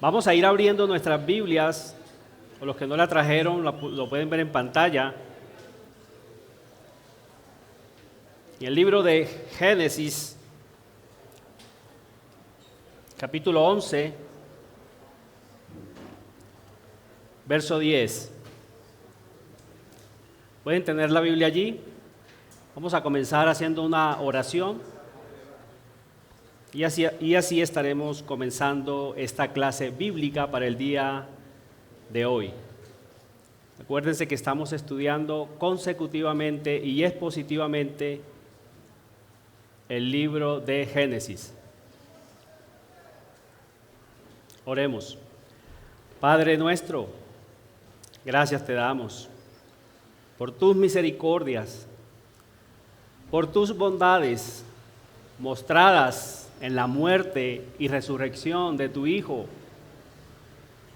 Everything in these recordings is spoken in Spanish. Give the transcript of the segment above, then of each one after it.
Vamos a ir abriendo nuestras Biblias, o los que no la trajeron lo pueden ver en pantalla. En el libro de Génesis, capítulo 11, verso 10. ¿Pueden tener la Biblia allí? Vamos a comenzar haciendo una oración. Y así estaremos comenzando esta clase bíblica para el día de hoy. Acuérdense que estamos estudiando consecutivamente y expositivamente el libro de Génesis. Oremos. Padre nuestro, gracias te damos por tus misericordias, por tus bondades mostradas en la muerte y resurrección de tu Hijo,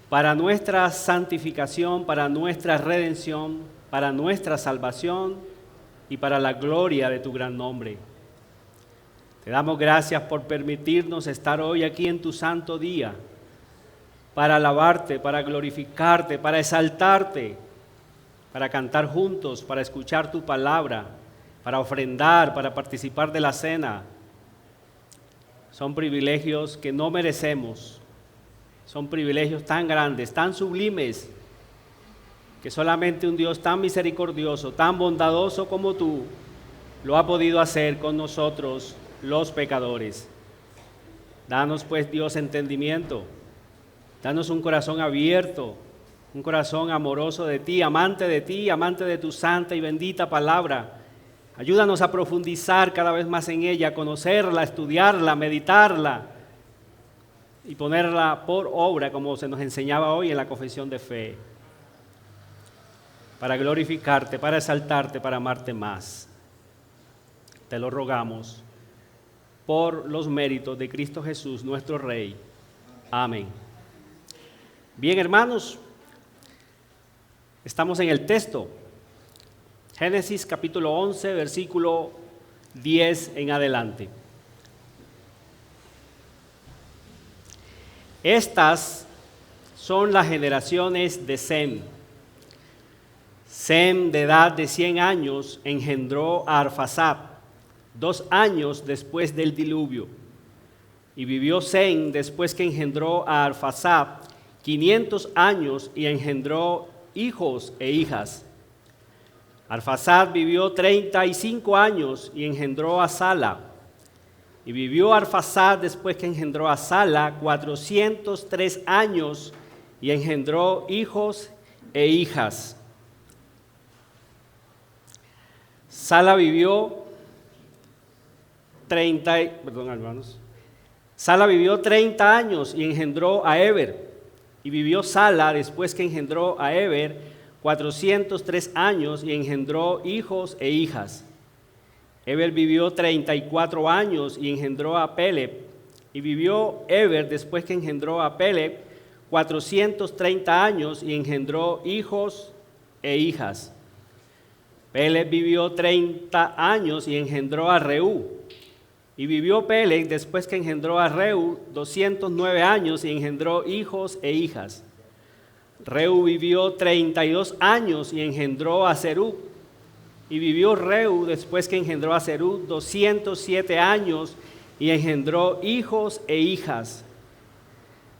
para nuestra santificación, para nuestra redención, para nuestra salvación y para la gloria de tu gran nombre. Te damos gracias por permitirnos estar hoy aquí en tu santo día, para alabarte, para glorificarte, para exaltarte, para cantar juntos, para escuchar tu palabra, para ofrendar, para participar de la cena. Son privilegios que no merecemos, son privilegios tan grandes, tan sublimes, que solamente un Dios tan misericordioso, tan bondadoso como tú, lo ha podido hacer con nosotros, los pecadores. Danos pues, Dios, entendimiento, danos un corazón abierto, un corazón amoroso de ti, amante de tu santa y bendita palabra. Ayúdanos a profundizar cada vez más en ella, conocerla, estudiarla, meditarla y ponerla por obra, como se nos enseñaba hoy en la confesión de fe, para glorificarte, para exaltarte, para amarte más. Te lo rogamos por los méritos de Cristo Jesús, nuestro Rey. Amén. Bien, hermanos, estamos en el texto. Génesis capítulo 11, versículo 10 en adelante. Estas son las generaciones de Sem. Sem, de edad de 100 años, engendró a Arfaxad, 2 años después del diluvio. Y vivió Sem, después que engendró a Arfaxad, 500 años y engendró hijos e hijas. Arfaxad vivió 35 años y engendró a Sala. Y vivió Arfaxad después que engendró a Sala 403 años y engendró hijos e hijas. Sala vivió 30 años y engendró a Eber. Y vivió Sala después que engendró a Eber 403 años y engendró hijos e hijas. Eber vivió 34 años y engendró a Peleg. Y vivió Eber después que engendró a Peleg 430 años y engendró hijos e hijas. Peleg vivió 30 años y engendró a Reú. Y vivió Peleg después que engendró a Reú 209 años y engendró hijos e hijas. Reú vivió 32 años y engendró a Serug. Y vivió Reú después que engendró a Serug 207 años y engendró hijos e hijas.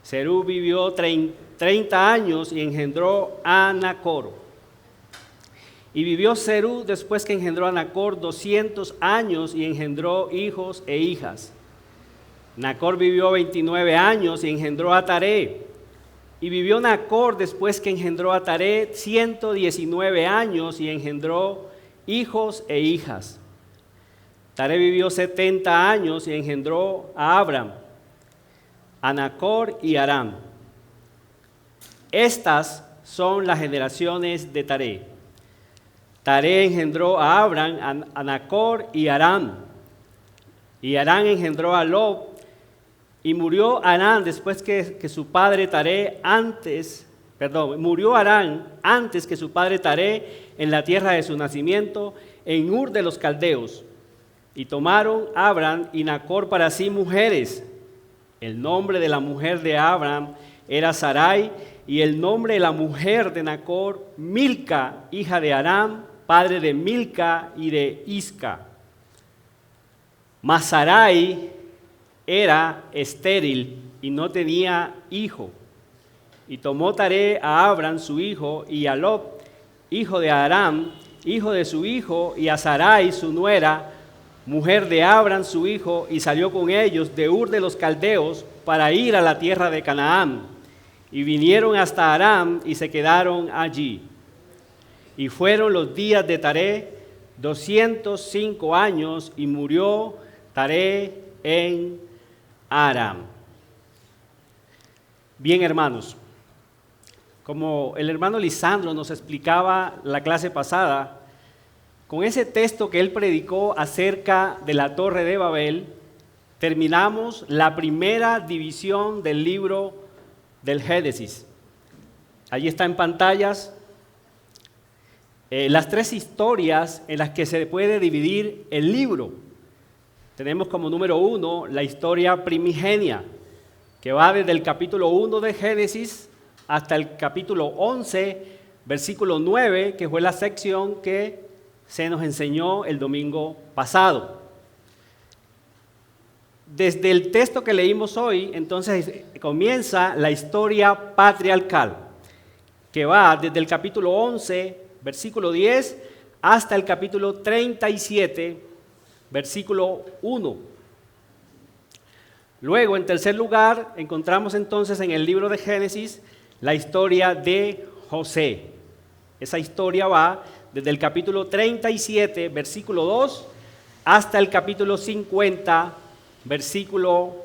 Serug vivió 30 años y engendró a Nacor. Y vivió Serug después que engendró a Nacor 200 años y engendró hijos e hijas. Nacor vivió 29 años y engendró a Taré. Y vivió Nacor después que engendró a Taré 119 años y engendró hijos e hijas. Taré vivió 70 años y engendró a Abram, a Nacor y Aram. Estas son las generaciones de Taré. Taré engendró a Abram, a Nacor y Aram. Y Aram engendró a Lob. Y murió Aram después que su padre Taré murió Aram antes que su padre Taré en la tierra de su nacimiento, en Ur de los Caldeos. Y tomaron Abram y Nacor para sí mujeres. El nombre de la mujer de Abram era Sarai, y el nombre de la mujer de Nacor, Milca, hija de Aram, padre de Milca y de Isca. Mas Sarai era estéril y no tenía hijo. Y tomó Taré a Abram su hijo, y a Lot, hijo de Aram, hijo de su hijo, y a Sarai su nuera, mujer de Abram su hijo, y salió con ellos de Ur de los Caldeos para ir a la tierra de Canaán. Y vinieron hasta Aram y se quedaron allí. Y fueron los días de Taré 205 años, y murió Taré en Aram. Bien, hermanos, como el hermano Lisandro nos explicaba la clase pasada, con ese texto que él predicó acerca de la Torre de Babel, terminamos la primera división del libro del Génesis. Allí está en pantallas las tres historias en las que se puede dividir el libro. Tenemos como número 1 la historia primigenia, que va desde el capítulo 1 de Génesis hasta el capítulo 11, versículo 9, que fue la sección que se nos enseñó el domingo pasado. Desde el texto que leímos hoy, entonces comienza la historia patriarcal, que va desde el capítulo 11, versículo 10, hasta el capítulo 37, versículo 1. Luego, en tercer lugar, encontramos entonces en el libro de Génesis la historia de José. Esa historia va desde el capítulo 37, versículo 2, hasta el capítulo 50, versículo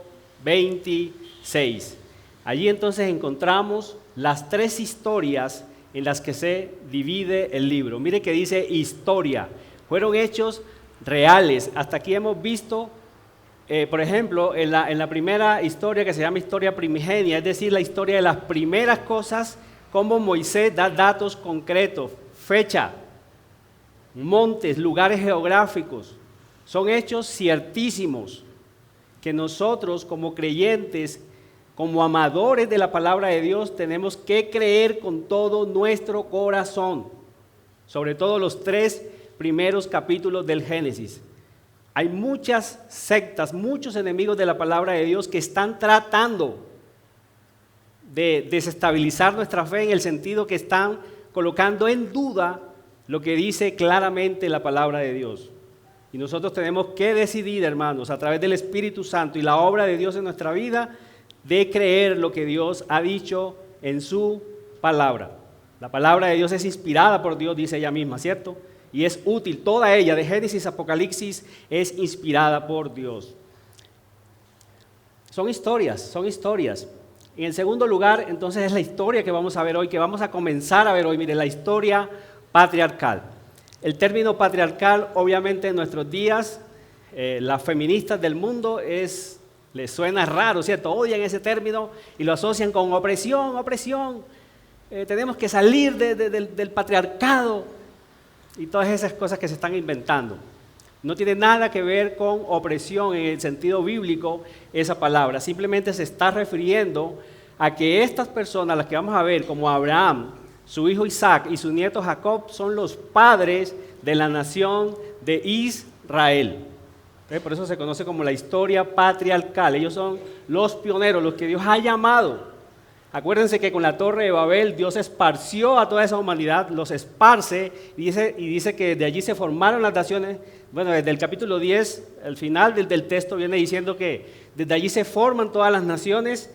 26. Allí entonces encontramos las tres historias en las que se divide el libro. Mire que dice historia. Fueron hechos reales. Hasta aquí hemos visto, por ejemplo, en la primera historia que se llama historia primigenia, es decir, la historia de las primeras cosas, como Moisés da datos concretos, fecha, montes, lugares geográficos. Son hechos ciertísimos que nosotros como creyentes, como amadores de la palabra de Dios, tenemos que creer con todo nuestro corazón, sobre todo los 3 primeros capítulos del Génesis. Hay muchas sectas, muchos enemigos de la palabra de Dios que están tratando de desestabilizar nuestra fe, en el sentido que están colocando en duda lo que dice claramente la palabra de Dios. Y nosotros tenemos que decidir, hermanos, a través del Espíritu Santo y la obra de Dios en nuestra vida, de creer lo que Dios ha dicho en su palabra. La palabra de Dios es inspirada por Dios, dice ella misma, ¿cierto? Y es útil, toda ella, de Génesis a Apocalipsis, es inspirada por Dios. Son historias, son historias. En el segundo lugar, entonces, es la historia que vamos a ver hoy, que vamos a comenzar a ver hoy. Mire, la historia patriarcal. El término patriarcal, obviamente, en nuestros días, las feministas del mundo les suena raro, ¿cierto? Odian ese término y lo asocian con opresión. Tenemos que salir del patriarcado y todas esas cosas que se están inventando. No tiene nada que ver con opresión en el sentido bíblico esa palabra. Simplemente se está refiriendo a que estas personas, las que vamos a ver, como Abraham, su hijo Isaac y su nieto Jacob, son los padres de la nación de Israel. Por eso se conoce como la historia patriarcal. Ellos son los pioneros, los que Dios ha llamado. Acuérdense que con la Torre de Babel Dios esparció a toda esa humanidad, los esparce y dice que de allí se formaron las naciones. Bueno, desde el capítulo 10, el final del texto viene diciendo que desde allí se forman todas las naciones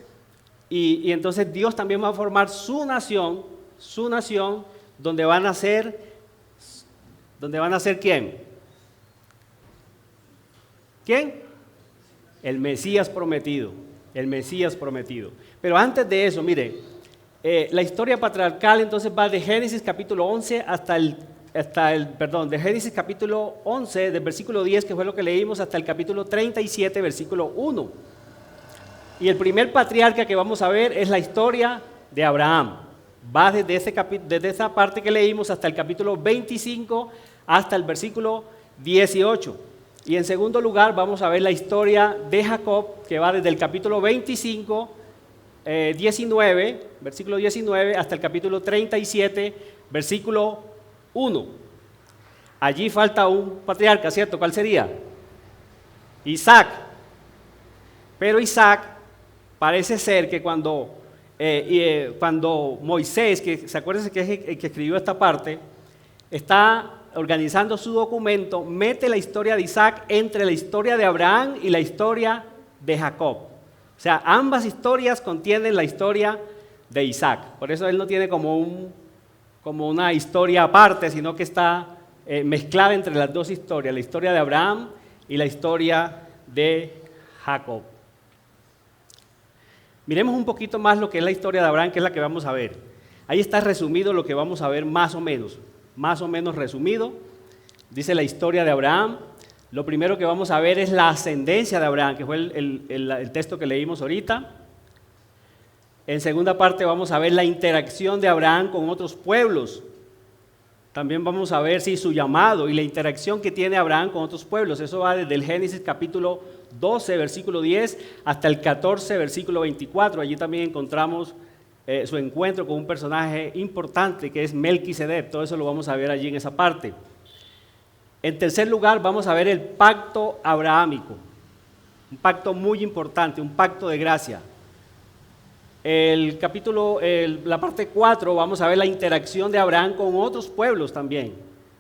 y entonces Dios también va a formar su nación, donde van a ser ¿quién? ¿Quién? El Mesías prometido, Pero antes de eso, mire, la historia patriarcal entonces va de Génesis capítulo 11 de Génesis capítulo 11, del versículo 10, que fue lo que leímos, hasta el capítulo 37, versículo 1. Y el primer patriarca que vamos a ver es la historia de Abraham. Va desde esa parte que leímos hasta el capítulo 25, hasta el versículo 18. Y en segundo lugar vamos a ver la historia de Jacob, que va desde el capítulo 25 19, versículo 19, hasta el capítulo 37, versículo 1. Allí falta un patriarca, ¿cierto? ¿Cuál sería? Isaac. Pero Isaac parece ser que cuando Moisés, que se acuérdense que es el que escribió esta parte, está organizando su documento, mete la historia de Isaac entre la historia de Abraham y la historia de Jacob. O sea, ambas historias contienen la historia de Isaac. Por eso él no tiene como una historia aparte, sino que está mezclada entre las dos historias, la historia de Abraham y la historia de Jacob. Miremos un poquito más lo que es la historia de Abraham, que es la que vamos a ver. Ahí está resumido lo que vamos a ver más o menos resumido. Dice la historia de Abraham. Lo primero que vamos a ver es la ascendencia de Abraham, que fue el texto que leímos ahorita. En segunda parte vamos a ver la interacción de Abraham con otros pueblos. También vamos a ver su llamado y la interacción que tiene Abraham con otros pueblos. Eso va desde el Génesis capítulo 12, versículo 10, hasta el 14, versículo 24. Allí también encontramos su encuentro con un personaje importante que es Melquisedec. Todo eso lo vamos a ver allí en esa parte. En tercer lugar, vamos a ver el pacto abrahámico. Un pacto muy importante, un pacto de gracia. La parte 4, vamos a ver la interacción de Abraham con otros pueblos también.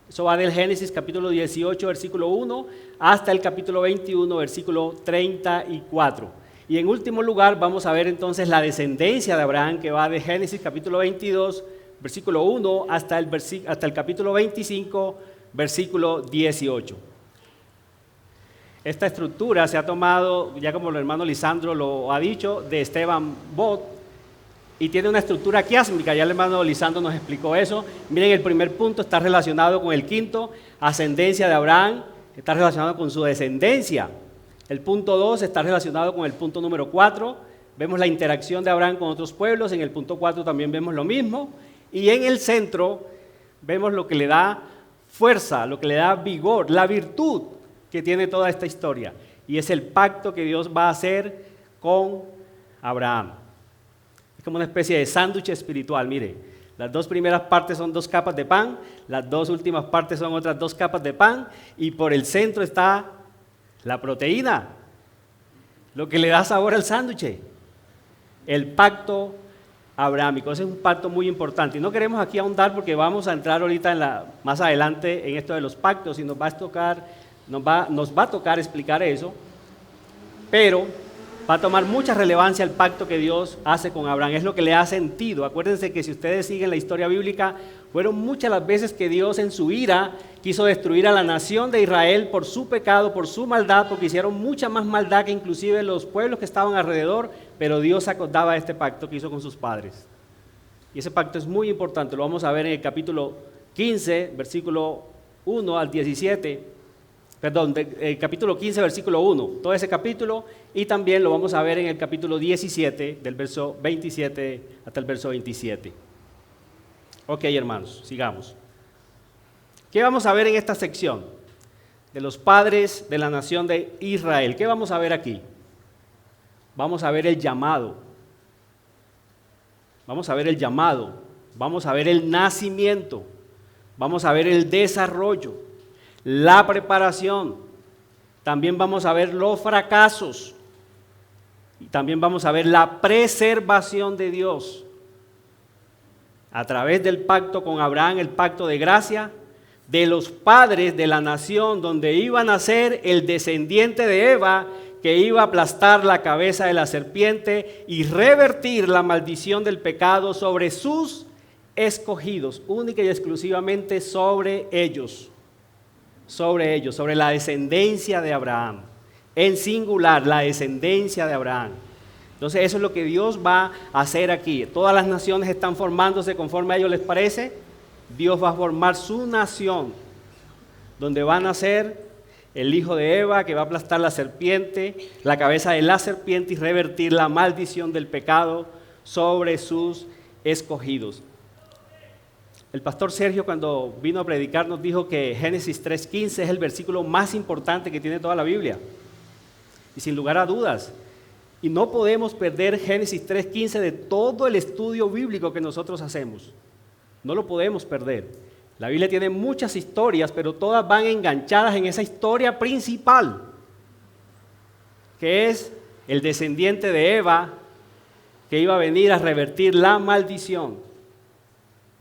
Eso va del Génesis capítulo 18, versículo 1, hasta el capítulo 21, versículo 34. Y en último lugar, vamos a ver entonces la descendencia de Abraham, que va de Génesis capítulo 22, versículo 1, hasta el capítulo 25, versículo 18. Esta estructura se ha tomado, ya como el hermano Lisandro lo ha dicho, de Esteban Bot, y tiene una estructura quiásmica. Ya el hermano Lisandro nos explicó eso. Miren, el primer punto está relacionado con el quinto, ascendencia de Abraham, está relacionado con su descendencia. El punto 2 está relacionado con el punto número 4. Vemos la interacción de Abraham con otros pueblos. En el punto 4 también vemos lo mismo. Y en el centro vemos lo que le da fuerza, lo que le da vigor, la virtud que tiene toda esta historia. Y es el pacto que Dios va a hacer con Abraham. Es como una especie de sándwich espiritual, mire. Las dos primeras partes son 2 capas de pan, las dos últimas partes son otras 2 capas de pan, y por el centro está la proteína, lo que le da sabor al sándwich. El pacto abrahámico, ese es un pacto muy importante. Y no queremos aquí ahondar porque vamos a entrar ahorita más adelante en esto de los pactos y nos va a tocar explicar eso, pero va a tomar mucha relevancia el pacto que Dios hace con Abraham. Es lo que le da sentido. Acuérdense que si ustedes siguen la historia bíblica, fueron muchas las veces que Dios en su ira quiso destruir a la nación de Israel por su pecado, por su maldad, porque hicieron mucha más maldad que inclusive los pueblos que estaban alrededor, pero Dios acordaba este pacto que hizo con sus padres. Y ese pacto es muy importante, lo vamos a ver en el capítulo 15, versículo 1 al 17, capítulo 15, versículo 1, todo ese capítulo, y también lo vamos a ver en el capítulo 17, del verso 27 hasta el verso 27. Ok, hermanos, sigamos. ¿Qué vamos a ver en esta sección? De los padres de la nación de Israel. ¿Qué vamos a ver aquí? Vamos a ver el llamado. Vamos a ver el llamado. Vamos a ver el nacimiento. Vamos a ver el desarrollo. La preparación. También vamos a ver los fracasos. Y también vamos a ver la preservación de Dios. A través del pacto con Abraham, el pacto de gracia, de los padres de la nación, donde iba a nacer el descendiente de Eva, que iba a aplastar la cabeza de la serpiente y revertir la maldición del pecado sobre sus escogidos, única y exclusivamente sobre ellos, sobre la descendencia de Abraham, en singular, la descendencia de Abraham. Entonces eso es lo que Dios va a hacer aquí. Todas las naciones están formándose conforme a ellos les parece. Dios va a formar su nación, donde va a nacer el hijo de Eva, que va a aplastar la serpiente, la cabeza de la serpiente y revertir la maldición del pecado sobre sus escogidos. El pastor Sergio, cuando vino a predicar, nos dijo que Génesis 3:15 es el versículo más importante que tiene toda la Biblia. Y sin lugar a dudas, Y no podemos perder Génesis 3:15 de todo el estudio bíblico que nosotros hacemos. No lo podemos perder. La Biblia tiene muchas historias, pero todas van enganchadas en esa historia principal, que es el descendiente de Eva, que iba a venir a revertir la maldición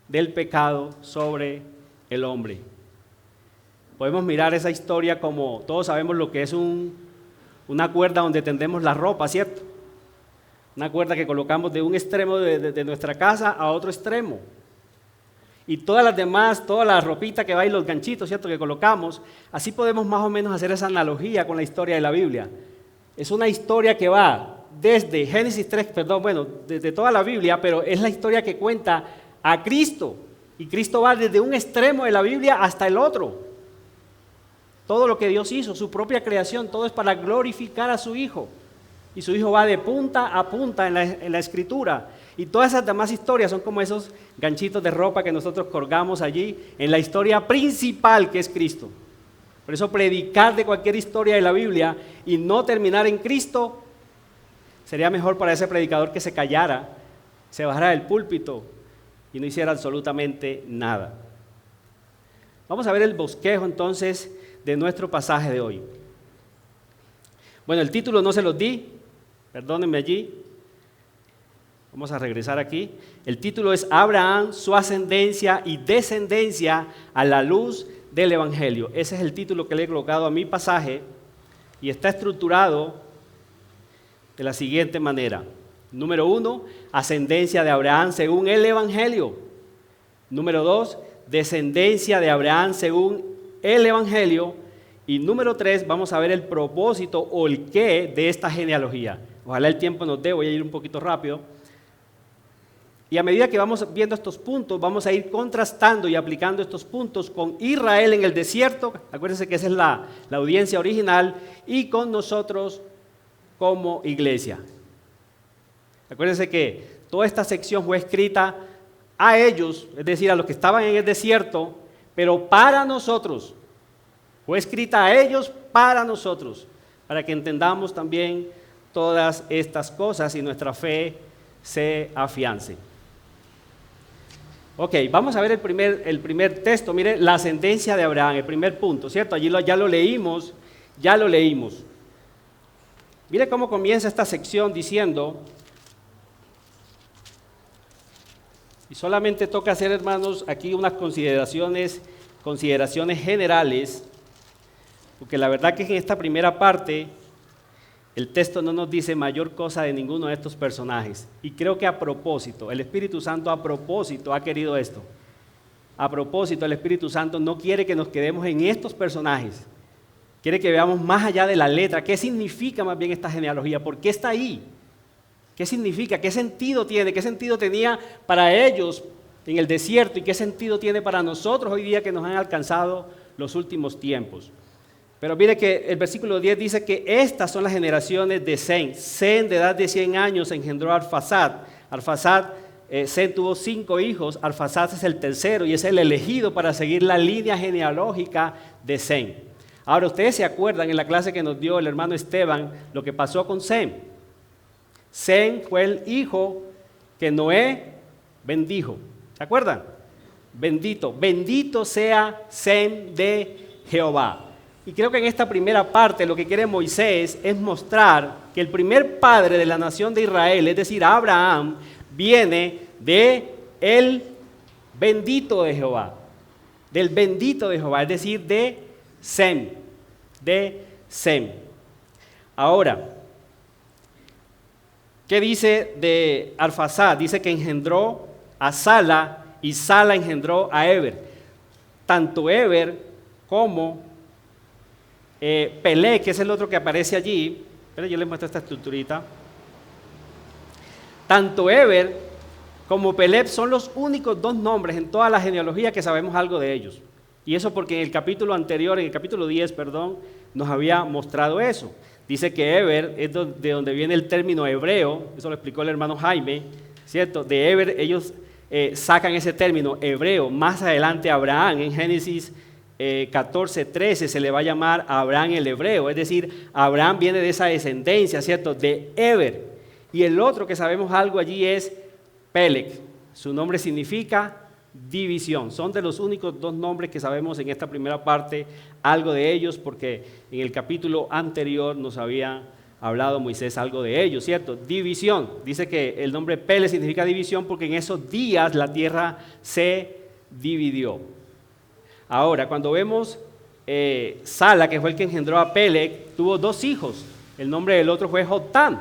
del pecado sobre el hombre. Podemos mirar esa historia como todos sabemos lo que es una cuerda donde tendemos la ropa, ¿cierto? Una cuerda que colocamos de un extremo de nuestra casa a otro extremo. Y todas las demás, toda la ropita que va y los ganchitos, ¿cierto?, que colocamos, así podemos más o menos hacer esa analogía con la historia de la Biblia. Es una historia que va desde Génesis 3, desde toda la Biblia, pero es la historia que cuenta a Cristo. Y Cristo va desde un extremo de la Biblia hasta el otro. Todo lo que Dios hizo, su propia creación, todo es para glorificar a su Hijo. Y su Hijo va de punta a punta en la Escritura. Y todas esas demás historias son como esos ganchitos de ropa que nosotros colgamos allí en la historia principal que es Cristo. Por eso predicar de cualquier historia de la Biblia y no terminar en Cristo, sería mejor para ese predicador que se callara, se bajara del púlpito y no hiciera absolutamente nada. Vamos a ver el bosquejo entonces de nuestro pasaje de hoy. Bueno, el título no se los di, perdónenme allí. Vamos a regresar aquí. El título es Abraham, su ascendencia y descendencia a la luz del Evangelio. Ese es el título que le he colocado a mi pasaje y está estructurado de la siguiente manera. Número 1, ascendencia de Abraham según el Evangelio. Número 2, descendencia de Abraham según el Evangelio. Y número 3, vamos a ver el propósito o el qué de esta genealogía. Ojalá el tiempo nos dé, voy a ir un poquito rápido. Y a medida que vamos viendo estos puntos, vamos a ir contrastando y aplicando estos puntos con Israel en el desierto, acuérdense que esa es la audiencia original, y con nosotros como iglesia. Acuérdense que toda esta sección fue escrita a ellos, es decir, a los que estaban en el desierto, pero para nosotros. Fue escrita a ellos para nosotros, para que entendamos también todas estas cosas y nuestra fe se afiance. Ok, vamos a ver el primer texto. Mire, la ascendencia de Abraham, el primer punto, ¿cierto? Allí ya lo leímos. Mire cómo comienza esta sección diciendo, y solamente toca hacer, hermanos, aquí unas consideraciones generales, porque la verdad que en esta primera parte el texto no nos dice mayor cosa de ninguno de estos personajes. Y creo que a propósito, el Espíritu Santo a propósito ha querido esto. A propósito, el Espíritu Santo no quiere que nos quedemos en estos personajes. Quiere que veamos más allá de la letra. ¿Qué significa más bien esta genealogía? ¿Por qué está ahí? ¿Qué significa? ¿Qué sentido tiene? ¿Qué sentido tenía para ellos en el desierto? ¿Y qué sentido tiene para nosotros hoy día que nos han alcanzado los últimos tiempos? Pero mire que el versículo 10 dice que estas son las generaciones de Sem. Sem, de edad de 100 años, engendró a Arfaxad. Sem tuvo 5 hijos. Arfaxad es el tercero y es el elegido para seguir la línea genealógica de Sem. Ahora, ustedes se acuerdan en la clase que nos dio el hermano Esteban lo que pasó con Sem. Sem fue el hijo que Noé bendijo. ¿Se acuerdan? Bendito sea Sem de Jehová. Y creo que en esta primera parte lo que quiere Moisés es mostrar que el primer padre de la nación de Israel, es decir, Abraham, viene de el bendito de Jehová, del bendito de Jehová, es decir, de Sem. Ahora, ¿qué dice de Arfaxad? Dice que engendró a Sala y Sala engendró a Eber. Tanto Eber como Pelé, que es el otro que aparece allí, pero yo les muestro esta estructurita. Tanto Eber como Pelé son los únicos 2 nombres en toda la genealogía que sabemos algo de ellos. Y eso porque en el capítulo anterior, en el capítulo 10, nos había mostrado eso. Dice que Eber es de donde viene el término hebreo, eso lo explicó el hermano Jaime, ¿cierto? De Eber ellos sacan ese término hebreo. Más adelante Abraham en Génesis 14:13 se le va a llamar a Abraham el hebreo, es decir, Abraham viene de esa descendencia, ¿cierto?, de Eber. Y el otro que sabemos algo allí es Peleg, su nombre significa división. Son de los únicos dos nombres que sabemos en esta primera parte algo de ellos, porque en el capítulo anterior nos había hablado Moisés algo de ellos, ¿cierto? División, dice que el nombre Peleg significa división porque en esos días la tierra se dividió. Ahora, cuando vemos Sala, que fue el que engendró a Peleg, tuvo dos hijos, el nombre del otro fue Joctán.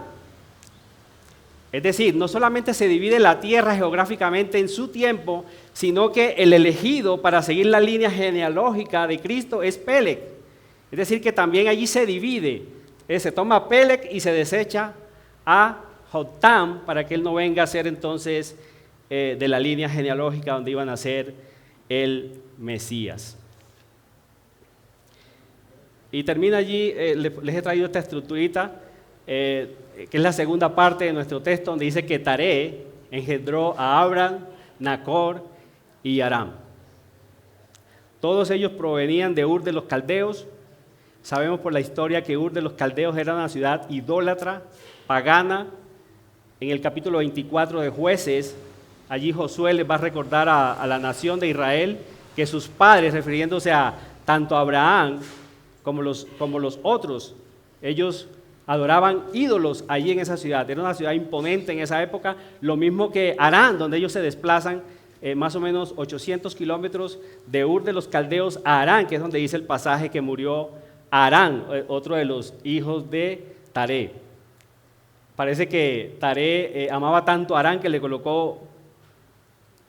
Es decir, no solamente se divide la tierra geográficamente en su tiempo, sino que el elegido para seguir la línea genealógica de Cristo es Peleg. Es decir, que también allí se divide. Se toma a Peleg y se desecha a Joctán para que él no venga a ser entonces de la línea genealógica donde iban a ser el Mesías. Y termina allí, les he traído esta estructurita, que es la segunda parte de nuestro texto, donde dice que Taré engendró a Abram, Nacor y Aram. Todos ellos provenían de Ur de los Caldeos. Sabemos por la historia que Ur de los Caldeos era una ciudad idólatra, pagana. En el capítulo 24 de Jueces, allí Josué les va a recordar a la nación de Israel que sus padres, refiriéndose a tanto a Abraham como los otros, ellos adoraban ídolos allí en esa ciudad. Era una ciudad imponente en esa época, lo mismo que Harán, donde ellos se desplazan más o menos 800 kilómetros de Ur de los Caldeos a Harán, que es donde dice el pasaje que murió Harán, otro de los hijos de Taré. Parece que Taré amaba tanto a Harán que le colocó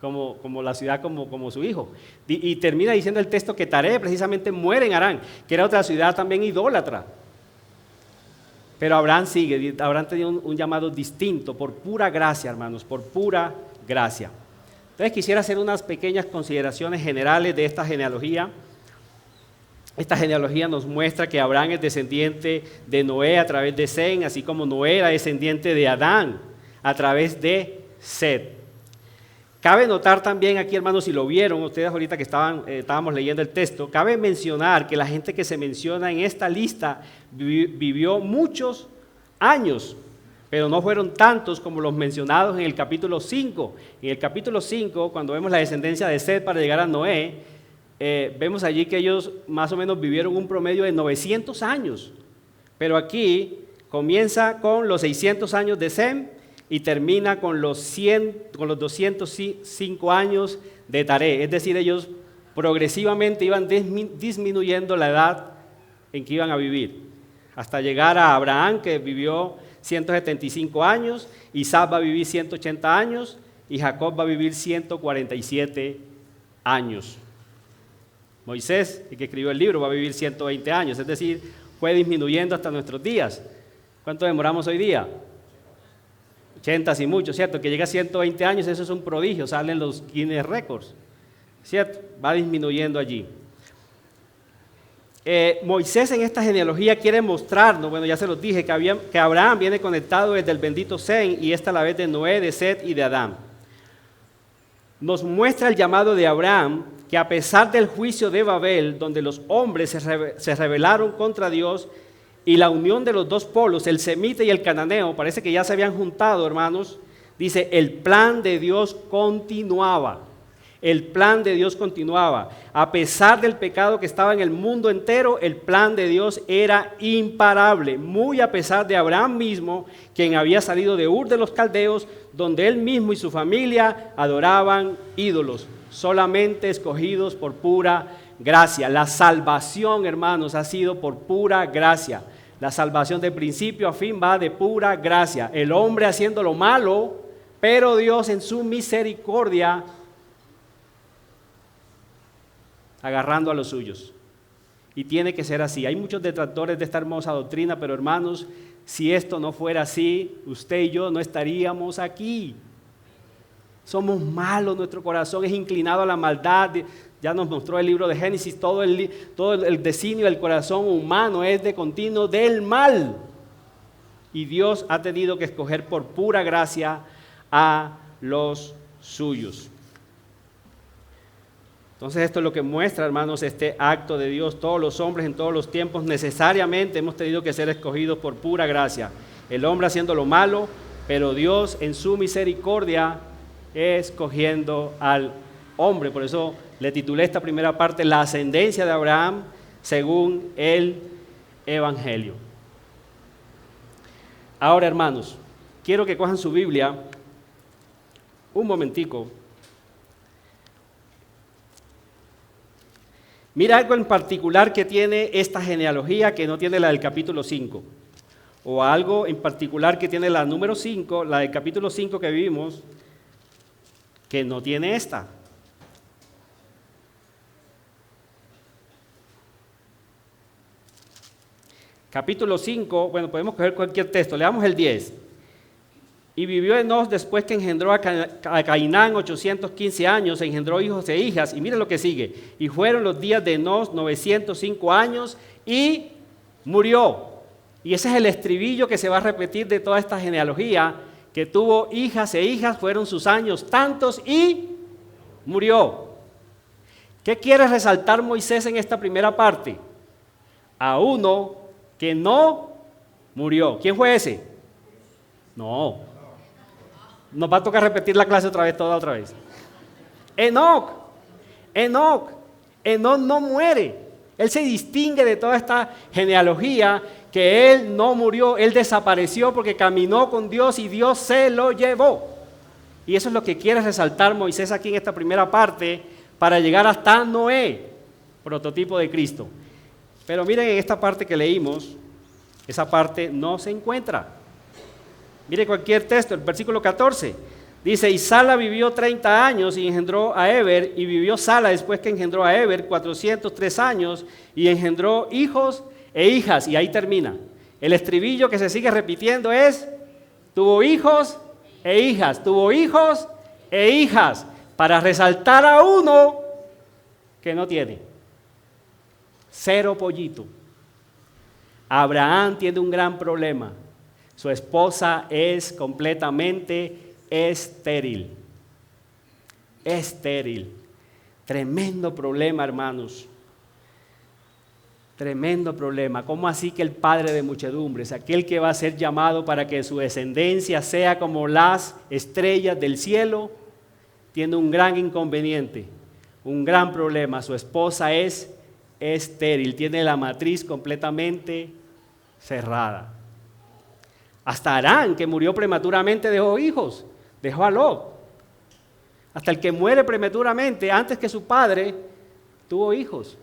como la ciudad como su hijo. Y termina diciendo el texto que Taré precisamente muere en Harán, que era otra ciudad también idólatra. Pero Abraham sigue, Abraham tenía un llamado distinto, por pura gracia, hermanos, por pura gracia. Entonces quisiera hacer unas pequeñas consideraciones generales de esta genealogía. Esta genealogía nos muestra que Abraham es descendiente de Noé a través de Sem, así como Noé era descendiente de Adán a través de Set. Cabe notar también aquí, hermanos, si lo vieron ustedes ahorita que estábamos leyendo el texto, cabe mencionar que la gente que se menciona en esta lista vivió muchos años, pero no fueron tantos como los mencionados en el capítulo 5. En el capítulo 5, cuando vemos la descendencia de Set para llegar a Noé, vemos allí que ellos más o menos vivieron un promedio de 900 años, pero aquí comienza con los 600 años de Sem y termina con los 205 años de Taré. Es decir, ellos progresivamente iban disminuyendo la edad en que iban a vivir, hasta llegar a Abraham, que vivió 175 años, Isaac va a vivir 180 años y Jacob va a vivir 147 años. Moisés, el que escribió el libro, va a vivir 120 años, es decir, fue disminuyendo hasta nuestros días. ¿Cuánto demoramos hoy día? 80 y mucho, ¿cierto? Que llega a 120 años, eso es un prodigio, salen los Guinness Records, ¿cierto? Va disminuyendo allí. Moisés en esta genealogía quiere mostrarnos, bueno, ya se los dije, que Abraham viene conectado desde el bendito Sem y esta a la vez de Noé, de Set y de Adán. Nos muestra el llamado de Abraham, que a pesar del juicio de Babel, donde los hombres se rebelaron contra Dios, y la unión de los dos pueblos, el semita y el cananeo, parece que ya se habían juntado, hermanos. Dice, el plan de Dios continuaba. El plan de Dios continuaba. A pesar del pecado que estaba en el mundo entero, el plan de Dios era imparable. Muy a pesar de Abraham mismo, quien había salido de Ur de los Caldeos, donde él mismo y su familia adoraban ídolos, solamente escogidos por pura gracia. La salvación, hermanos, ha sido por pura gracia. La salvación de principio a fin va de pura gracia. El hombre haciendo lo malo, pero Dios en su misericordia agarrando a los suyos. Y tiene que ser así. Hay muchos detractores de esta hermosa doctrina, pero hermanos, si esto no fuera así, usted y yo no estaríamos aquí. Somos malos, nuestro corazón es inclinado a la maldad. Ya nos mostró el libro de Génesis, todo el designio del corazón humano es de continuo del mal. Y Dios ha tenido que escoger por pura gracia a los suyos. Entonces esto es lo que muestra, hermanos, este acto de Dios. Todos los hombres en todos los tiempos necesariamente hemos tenido que ser escogidos por pura gracia. El hombre haciendo lo malo, pero Dios en su misericordia escogiendo al hombre. Por eso le titulé esta primera parte, La ascendencia de Abraham según el Evangelio. Ahora, hermanos, quiero que cojan su Biblia un momentico. Mira algo en particular que tiene esta genealogía que no tiene la del capítulo 5. O algo en particular que tiene la número 5, la del capítulo 5 que vimos, que no tiene esta. Capítulo 5, bueno, podemos coger cualquier texto, leamos el 10. Y vivió Enos después que engendró a Cainán 815 años, engendró hijos e hijas, y miren lo que sigue. Y fueron los días de Enos 905 años y murió. Y ese es el estribillo que se va a repetir de toda esta genealogía, que tuvo hijas e hijas, fueron sus años tantos y murió. ¿Qué quiere resaltar Moisés en esta primera parte? A uno que no murió. ¿Quién fue ese? No. Nos va a tocar repetir la clase toda otra vez. Enoc no muere. Él se distingue de toda esta genealogía que él no murió, él desapareció porque caminó con Dios y Dios se lo llevó. Y eso es lo que quiere resaltar Moisés aquí en esta primera parte para llegar hasta Noé, prototipo de Cristo. Pero miren en esta parte que leímos, esa parte no se encuentra. Mire cualquier texto, el versículo 14, dice, y Sala vivió 30 años y engendró a Eber, y vivió Sala después que engendró a Eber 403 años y engendró hijos e hijas, y ahí termina. El estribillo que se sigue repitiendo es, tuvo hijos e hijas, tuvo hijos e hijas, para resaltar a uno que no tiene. Cero pollito. Abraham tiene un gran problema. Su esposa es completamente estéril. Estéril. Tremendo problema, hermanos. Tremendo problema. ¿Cómo así que el padre de muchedumbres, aquel que va a ser llamado para que su descendencia sea como las estrellas del cielo, tiene un gran inconveniente, un gran problema? Su esposa es estéril, tiene la matriz completamente cerrada. Hasta Arán, que murió prematuramente, dejó hijos, dejó a Lot. Hasta el que muere prematuramente, antes que su padre, tuvo hijos.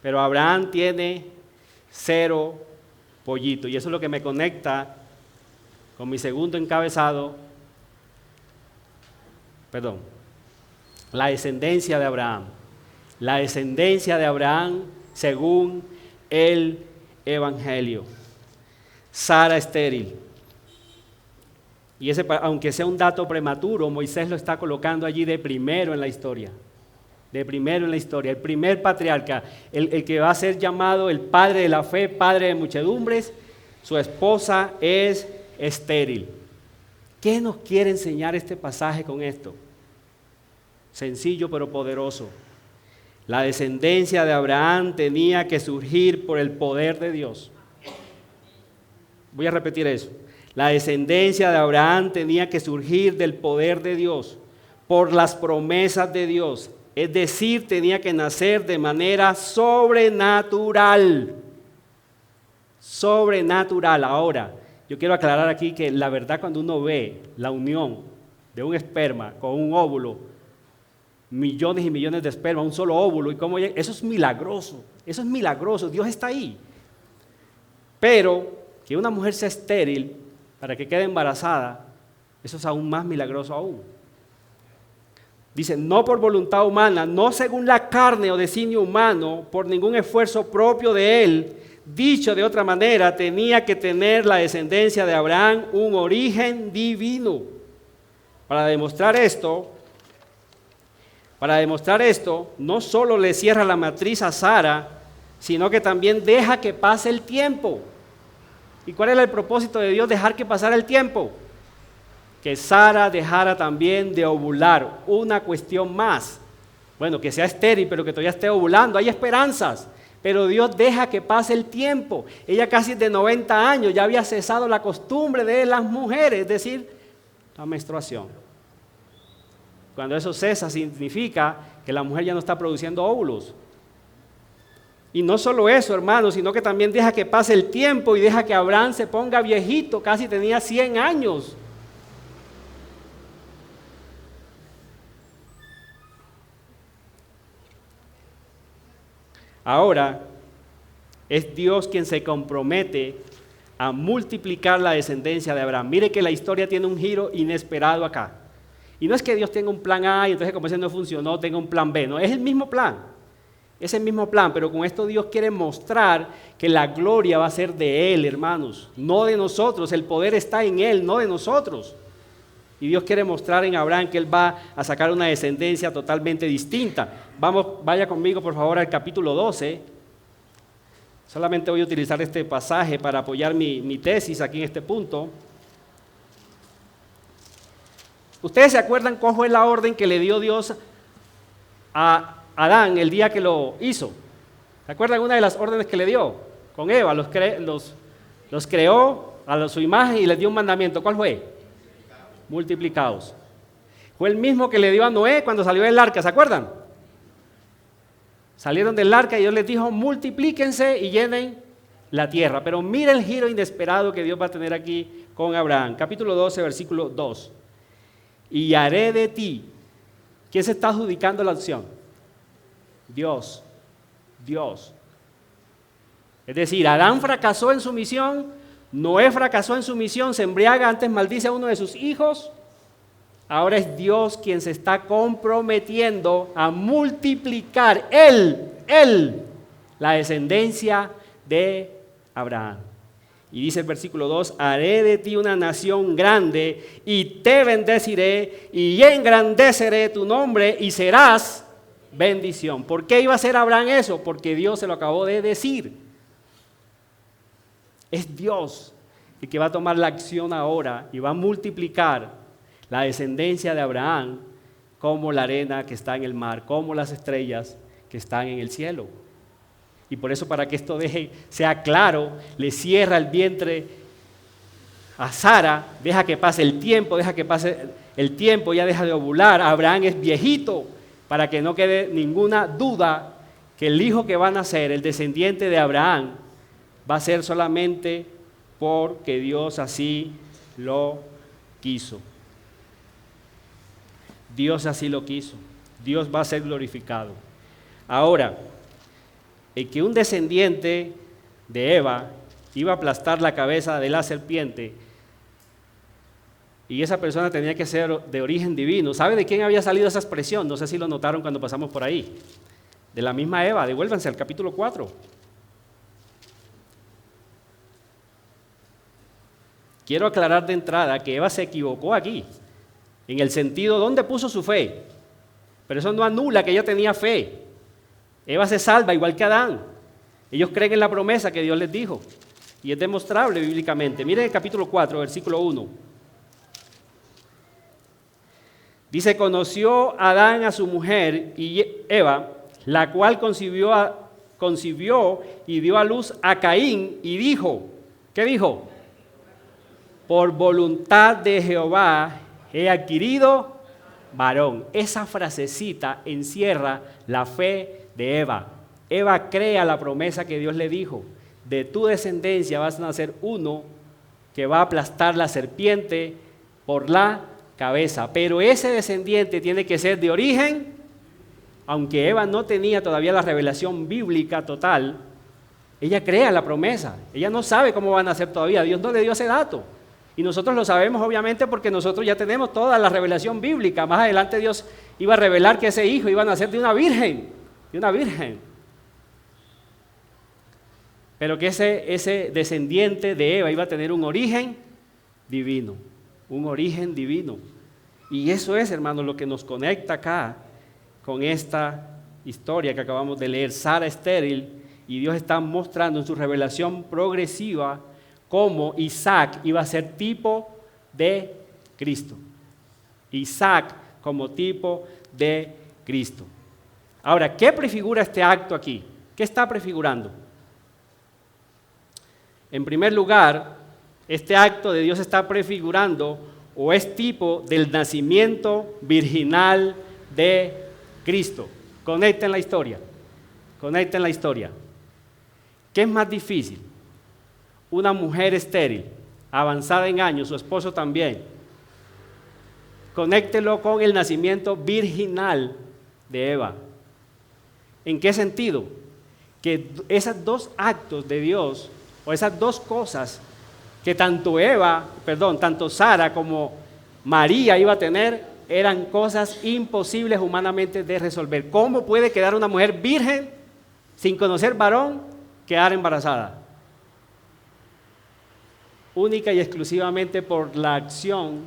Pero Abraham tiene cero pollito. Y eso es lo que me conecta con mi segundo encabezado. La descendencia de Abraham. La descendencia de Abraham según el Evangelio. Sara estéril. Y ese, aunque sea un dato prematuro, Moisés lo está colocando allí de primero en la historia. De primero en la historia. El primer patriarca, el que va a ser llamado el padre de la fe, padre de muchedumbres, su esposa es estéril. ¿Qué nos quiere enseñar este pasaje con esto? Sencillo pero poderoso. La descendencia de Abraham tenía que surgir por el poder de Dios. Voy a repetir eso. La descendencia de Abraham tenía que surgir del poder de Dios, por las promesas de Dios. Es decir, tenía que nacer de manera sobrenatural. Sobrenatural. Ahora, yo quiero aclarar aquí que la verdad, cuando uno ve la unión de un esperma con un óvulo, millones y millones de esperma, un solo óvulo, y cómo llega, eso es milagroso. Eso es milagroso. Dios está ahí. Pero que una mujer sea estéril para que quede embarazada, eso es aún más milagroso aún. Dice, no por voluntad humana, no según la carne o designio humano, por ningún esfuerzo propio de él. Dicho de otra manera, tenía que tener la descendencia de Abraham un origen divino. Para demostrar esto, no solo le cierra la matriz a Sara, sino que también deja que pase el tiempo. ¿Y cuál era el propósito de Dios? Dejar que pasara el tiempo. Que Sara dejara también de ovular. Una cuestión más. Bueno, que sea estéril, pero que todavía esté ovulando, hay esperanzas. Pero Dios deja que pase el tiempo. Ella casi de 90 años ya había cesado la costumbre de las mujeres, es decir, la menstruación. Cuando eso cesa significa que la mujer ya no está produciendo óvulos. Y no solo eso, hermanos, sino que también deja que pase el tiempo y deja que Abraham se ponga viejito, casi tenía 100 años. Ahora, es Dios quien se compromete a multiplicar la descendencia de Abraham. Mire que la historia tiene un giro inesperado acá. Y no es que Dios tenga un plan A y entonces como ese no funcionó, tenga un plan B. No, es el mismo plan. Es el mismo plan, pero con esto Dios quiere mostrar que la gloria va a ser de Él, hermanos, no de nosotros. El poder está en Él, no de nosotros. Y Dios quiere mostrar en Abraham que Él va a sacar una descendencia totalmente distinta. Vaya conmigo por favor al capítulo 12. Solamente voy a utilizar este pasaje para apoyar mi tesis aquí en este punto. ¿Ustedes se acuerdan cuál fue la orden que le dio Dios a Adán el día que lo hizo? ¿Se acuerdan una de las órdenes que le dio? Con Eva, los creó a su imagen y les dio un mandamiento. ¿Cuál fue? Multiplicados. Fue el mismo que le dio a Noé cuando salió del arca, ¿se acuerdan? Salieron del arca y Dios les dijo, multiplíquense y llenen la tierra. Pero mira el giro inesperado que Dios va a tener aquí con Abraham. Capítulo 12, versículo 2. Y haré de ti. ¿Quién se está adjudicando la acción? Dios. Es decir, Adán fracasó en su misión, Noé fracasó en su misión, se embriaga, antes maldice a uno de sus hijos. Ahora es Dios quien se está comprometiendo a multiplicar Él, la descendencia de Abraham. Y dice el versículo 2, haré de ti una nación grande y te bendeciré y engrandeceré tu nombre y serás bendición. ¿Por qué iba a hacer Abraham eso? Porque Dios se lo acabó de decir. Es Dios el que va a tomar la acción ahora y va a multiplicar la descendencia de Abraham como la arena que está en el mar, como las estrellas que están en el cielo. Y por eso, para que esto sea claro, le cierra el vientre a Sara, deja que pase el tiempo, ya deja de ovular. Abraham es viejito, para que no quede ninguna duda que el hijo que va a nacer, el descendiente de Abraham, va a ser solamente porque Dios así lo quiso. Dios así lo quiso. Dios va a ser glorificado. Ahora, el que un descendiente de Eva iba a aplastar la cabeza de la serpiente y esa persona tenía que ser de origen divino. ¿Sabe de quién había salido esa expresión? No sé si lo notaron cuando pasamos por ahí. De la misma Eva. Devuélvanse al capítulo 4. Quiero aclarar de entrada que Eva se equivocó aquí, en el sentido, ¿dónde puso su fe? Pero eso no anula que ella tenía fe. Eva se salva igual que Adán. Ellos creen en la promesa que Dios les dijo. Y es demostrable bíblicamente. Miren el capítulo 4, versículo 1. Dice, conoció Adán a su mujer y Eva, la cual concibió y dio a luz a Caín y dijo, ¿qué dijo? Por voluntad de Jehová he adquirido varón. Esa frasecita encierra la fe de Eva. Eva cree a la promesa que Dios le dijo. De tu descendencia vas a nacer uno que va a aplastar la serpiente por la cabeza. Pero ese descendiente tiene que ser de origen, aunque Eva no tenía todavía la revelación bíblica total, ella cree a la promesa. Ella no sabe cómo va a nacer todavía. Dios no le dio ese dato. Y nosotros lo sabemos obviamente porque nosotros ya tenemos toda la revelación bíblica. Más adelante Dios iba a revelar que ese hijo iba a nacer de una virgen. Pero que ese descendiente de Eva iba a tener un origen divino. Y eso es, hermanos, lo que nos conecta acá con esta historia que acabamos de leer. Sara estéril, y Dios está mostrando en su revelación progresiva cómo Isaac iba a ser tipo de Cristo. Isaac como tipo de Cristo. Ahora, ¿qué prefigura este acto aquí? ¿Qué está prefigurando? En primer lugar, este acto de Dios está prefigurando o es tipo del nacimiento virginal de Cristo. Conecten la historia. Conecten la historia. ¿Qué es más difícil? Una mujer estéril, avanzada en años, su esposo también. Conéctelo con el nacimiento virginal de Eva. ¿En qué sentido? Que esos dos actos de Dios, o esas dos cosas que tanto Sara como María iba a tener, eran cosas imposibles humanamente de resolver. ¿Cómo puede quedar una mujer virgen sin conocer varón, quedar embarazada? Única y exclusivamente por la acción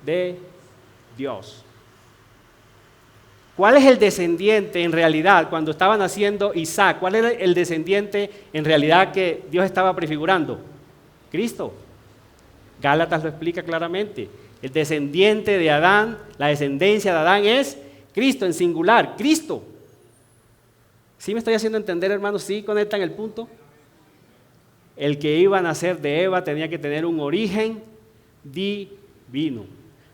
de Dios. ¿Cuál es el descendiente en realidad cuando estaba naciendo Isaac? ¿Cuál era el descendiente en realidad que Dios estaba prefigurando? Cristo. Gálatas lo explica claramente. El descendiente de Adán, la descendencia de Adán es Cristo en singular, Cristo. ¿Sí me estoy haciendo entender, hermanos? ¿Sí conectan el punto? El que iba a nacer de Eva tenía que tener un origen divino.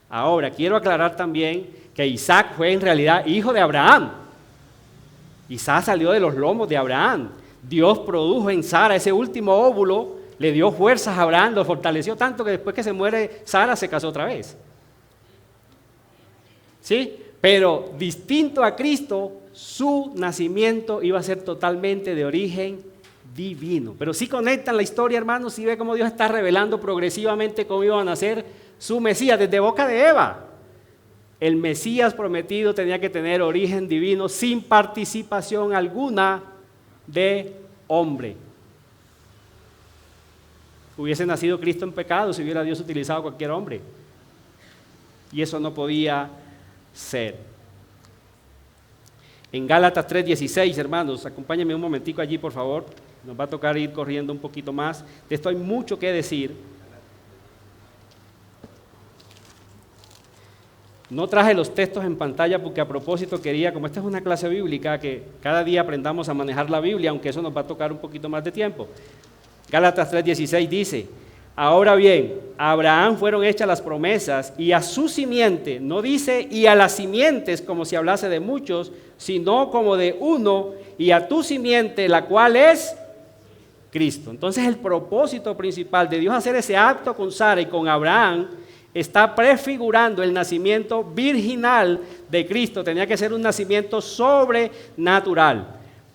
Ahora, quiero aclarar también que Isaac fue en realidad hijo de Abraham. Isaac salió de los lomos de Abraham. Dios produjo en Sara ese último óvulo, le dio fuerzas a Abraham, lo fortaleció tanto que después que se muere Sara se casó otra vez. ¿Sí? Pero distinto a Cristo, su nacimiento iba a ser totalmente de origen divino. Pero sí conectan la historia, hermanos, sí ve cómo Dios está revelando progresivamente cómo iba a nacer su Mesías desde boca de Eva. El Mesías prometido tenía que tener origen divino sin participación alguna de hombre. Hubiese nacido Cristo en pecado si hubiera Dios utilizado a cualquier hombre. Y eso no podía ser. En Gálatas 3:16, hermanos, acompáñenme un momentico allí, por favor. Nos va a tocar ir corriendo un poquito más. De esto hay mucho que decir. No traje los textos en pantalla porque a propósito quería, como esta es una clase bíblica, que cada día aprendamos a manejar la Biblia, aunque eso nos va a tocar un poquito más de tiempo. Gálatas 3:16 dice: ahora bien, a Abraham fueron hechas las promesas y a su simiente, no dice y a las simientes como si hablase de muchos, sino como de uno, y a tu simiente, la cual es Cristo. Entonces el propósito principal de Dios hacer ese acto con Sara y con Abraham está prefigurando el nacimiento virginal de Cristo. Tenía que ser un nacimiento sobrenatural.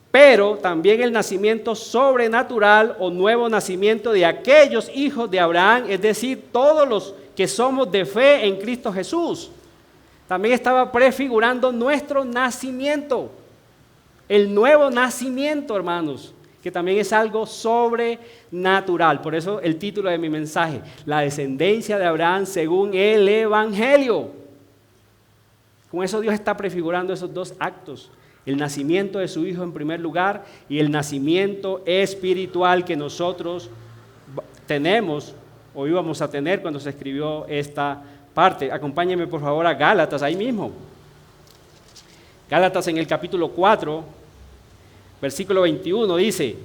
Pero también el nacimiento sobrenatural o nuevo nacimiento de aquellos hijos de Abraham, es decir, todos los que somos de fe en Cristo Jesús. También estaba prefigurando nuestro nacimiento, el nuevo nacimiento, hermanos, que también es algo sobrenatural. Por eso el título de mi mensaje: la descendencia de Abraham según el Evangelio. Con eso Dios está prefigurando esos dos actos. El nacimiento de su Hijo en primer lugar y el nacimiento espiritual que nosotros tenemos o íbamos a tener cuando se escribió esta parte. Acompáñenme por favor a Gálatas, ahí mismo. Gálatas en el capítulo 4, versículo 21 dice: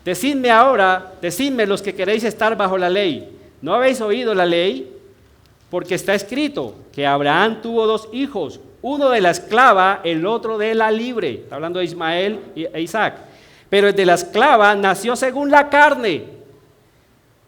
decidme ahora, decidme los que queréis estar bajo la ley, ¿no habéis oído la ley? Porque está escrito que Abraham tuvo dos hijos, uno de la esclava, el otro de la libre. Está hablando de Ismael e Isaac. Pero el de la esclava nació según la carne,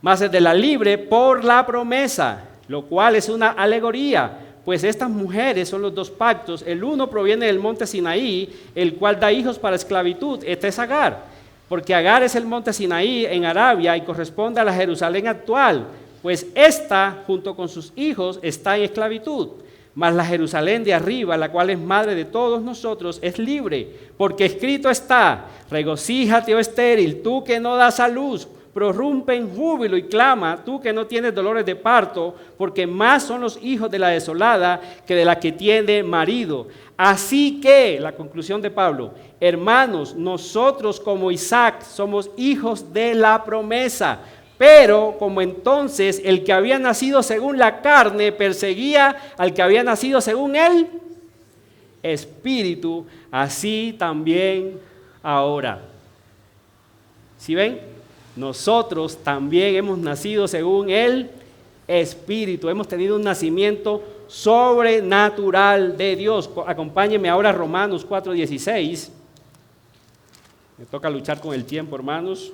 mas el de la libre por la promesa, lo cual es una alegoría, pues estas mujeres son los dos pactos. El uno proviene del monte Sinaí, el cual da hijos para esclavitud. Este es Agar, porque Agar es el monte Sinaí en Arabia y corresponde a la Jerusalén actual, pues esta, junto con sus hijos, está en esclavitud. Mas la Jerusalén de arriba, la cual es madre de todos nosotros, es libre, porque escrito está: regocíjate, oh estéril, tú que no das a luz, prorrumpe en júbilo y clama, tú que no tienes dolores de parto, porque más son los hijos de la desolada que de la que tiene marido. Así que, la conclusión de Pablo: hermanos, nosotros como Isaac somos hijos de la promesa. Pero como entonces el que había nacido según la carne perseguía al que había nacido según el Espíritu, así también ahora. ¿Sí ven? Nosotros también hemos nacido según el Espíritu, hemos tenido un nacimiento sobrenatural de Dios. Acompáñenme ahora a Romanos 4:16. Me toca luchar con el tiempo, hermanos.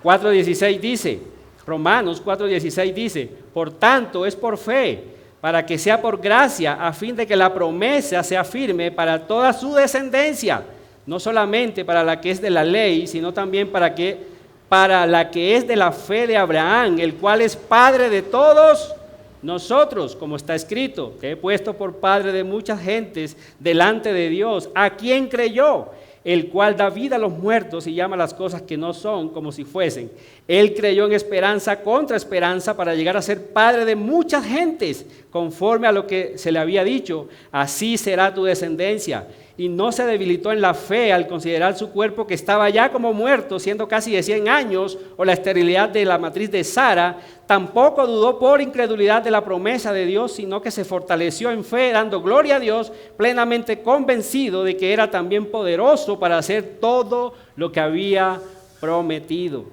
4:16 dice, Romanos 4:16 dice, por tanto es por fe, para que sea por gracia, a fin de que la promesa sea firme para toda su descendencia, no solamente para la que es de la ley, sino también para la que es de la fe de Abraham, el cual es padre de todos nosotros, como está escrito, te he puesto por padre de muchas gentes delante de Dios, a quien creyó, el cual da vida a los muertos y llama las cosas que no son como si fuesen. Él creyó en esperanza contra esperanza para llegar a ser padre de muchas gentes, conforme a lo que se le había dicho, así será tu descendencia. Y no se debilitó en la fe al considerar su cuerpo que estaba ya como muerto, siendo casi de 100 años, o la esterilidad de la matriz de Sara. Tampoco dudó por incredulidad de la promesa de Dios, sino que se fortaleció en fe, dando gloria a Dios, plenamente convencido de que era también poderoso para hacer todo lo que había prometido.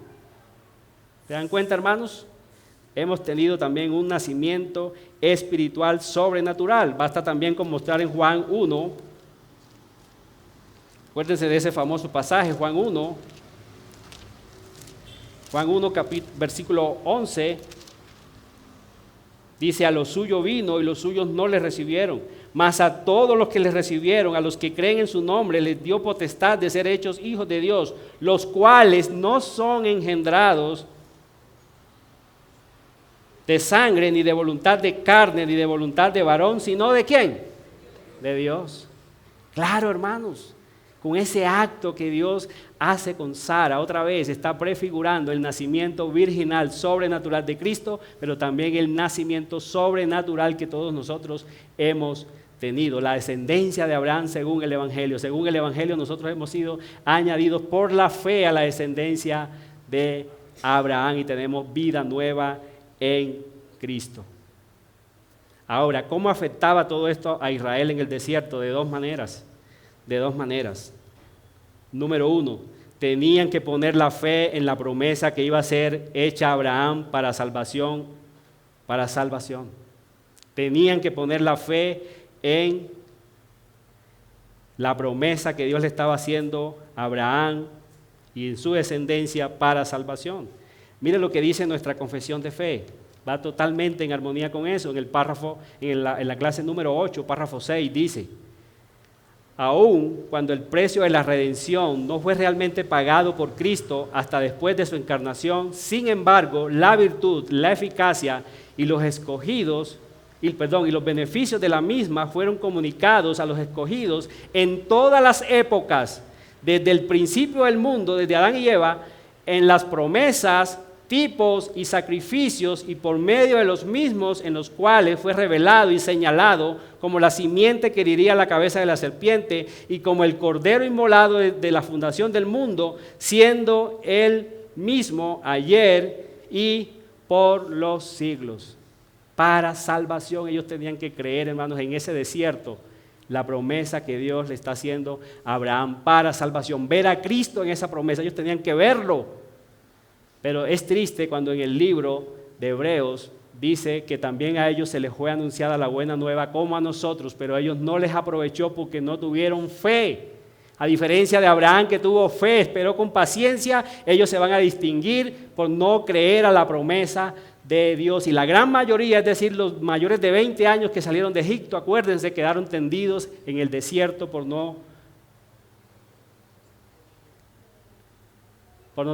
¿Se dan cuenta, hermanos? Hemos tenido también un nacimiento espiritual sobrenatural. Basta también con mostrar en Juan 1. Acuérdense de ese famoso pasaje, Juan 1, versículo 11, dice, a lo suyo vino y los suyos no le recibieron, mas a todos los que le recibieron, a los que creen en su nombre, les dio potestad de ser hechos hijos de Dios, los cuales no son engendrados de sangre, ni de voluntad de carne, ni de voluntad de varón, sino ¿de quién? De Dios. Claro, hermanos. Con ese acto que Dios hace con Sara, otra vez está prefigurando el nacimiento virginal sobrenatural de Cristo, pero también el nacimiento sobrenatural que todos nosotros hemos tenido, la descendencia de Abraham según el Evangelio. Según el Evangelio nosotros hemos sido añadidos por la fe a la descendencia de Abraham y tenemos vida nueva en Cristo. Ahora, ¿cómo afectaba todo esto a Israel en el desierto? De dos maneras. Número 1, tenían que poner la fe en la promesa que iba a ser hecha a Abraham para salvación. Tenían que poner la fe en la promesa que Dios le estaba haciendo a Abraham y en su descendencia para salvación. Miren lo que dice nuestra confesión de fe. Va totalmente en armonía con eso. En el párrafo, en la clase número 8, párrafo 6, dice: aun cuando el precio de la redención no fue realmente pagado por Cristo hasta después de su encarnación, sin embargo, la virtud, la eficacia y los beneficios de la misma fueron comunicados a los escogidos en todas las épocas, desde el principio del mundo, desde Adán y Eva, en las promesas, tipos y sacrificios, y por medio de los mismos en los cuales fue revelado y señalado como la simiente que heriría la cabeza de la serpiente y como el cordero inmolado de la fundación del mundo, siendo él mismo ayer y por los siglos. Para salvación ellos tenían que creer, hermanos, en ese desierto, la promesa que Dios le está haciendo a Abraham para salvación, ver a Cristo en esa promesa. Ellos tenían que verlo. Pero es triste cuando en el libro de Hebreos dice que también a ellos se les fue anunciada la buena nueva como a nosotros, pero a ellos no les aprovechó porque no tuvieron fe. A diferencia de Abraham, que tuvo fe, esperó con paciencia, ellos se van a distinguir por no creer a la promesa de Dios. Y la gran mayoría, es decir, los mayores de 20 años que salieron de Egipto, acuérdense, quedaron tendidos en el desierto por no